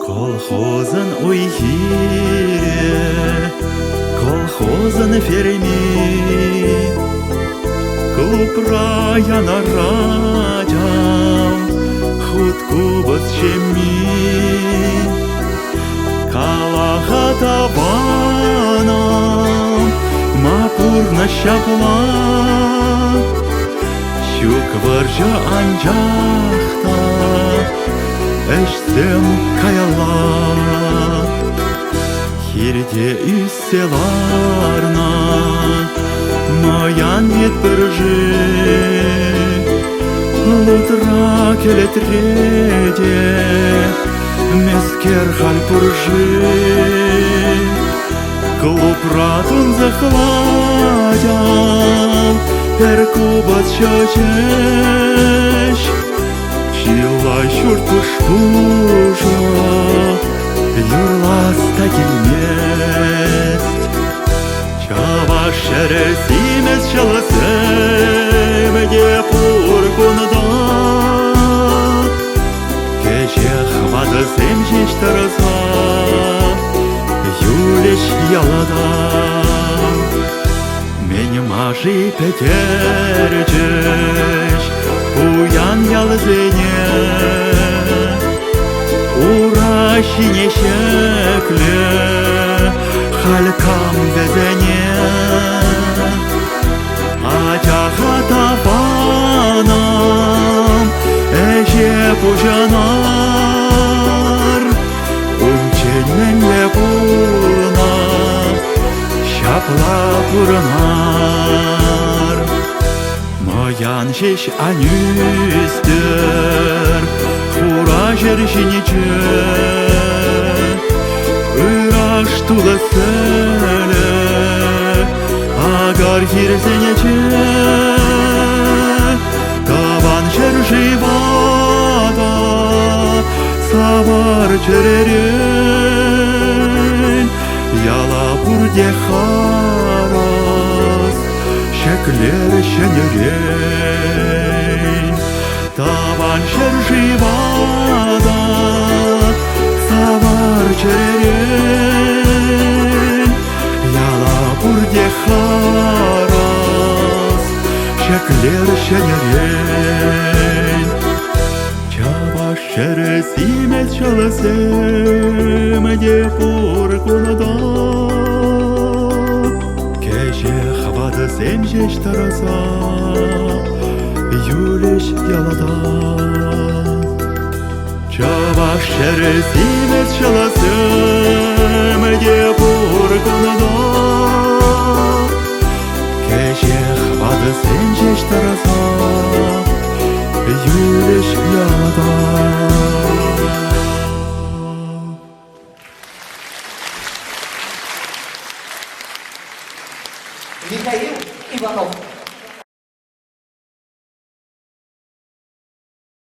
Колхозын уйхире, колхозын ферми, клуб района радям, хутку босчеми, калаха табаном, мапурна щапла, щук варжа анжахта. Эштем каяла, хирде үсселарна, маян етбіржі, лутра келетреде, мескер хальпуржи, клубратун захладям, перкубат щочеш, Чила шуртуш пужа, юрласта килмест. Чава шерес имес чаласем, де пуркунда. Кеше хвада земжеш тараза, юлеш ялада. Мен мажи петерчеш, Уян ялзене, уращине шекле, халькам везене, атяха табанам, эже пужанар, унченменле пурна, шапла пурнар. Моян шеш анюстер, хура жершиниче, ыраш туласеле, агар хирсенече, табан шерживада, савар черерен, яла бурде харас. Şekler şenereyn, tavan şerjivada, savar çereyn, yala burde haras, şekler şenereyn. Çavaş şeresimet çalasem, de purkunada. Земжеш тараза, юлеш ялада. Чаваш шерес имес шаласем, де пуркунада. Кеше хвада земжеш тараза, юлеш ялада. Михаил Иванов.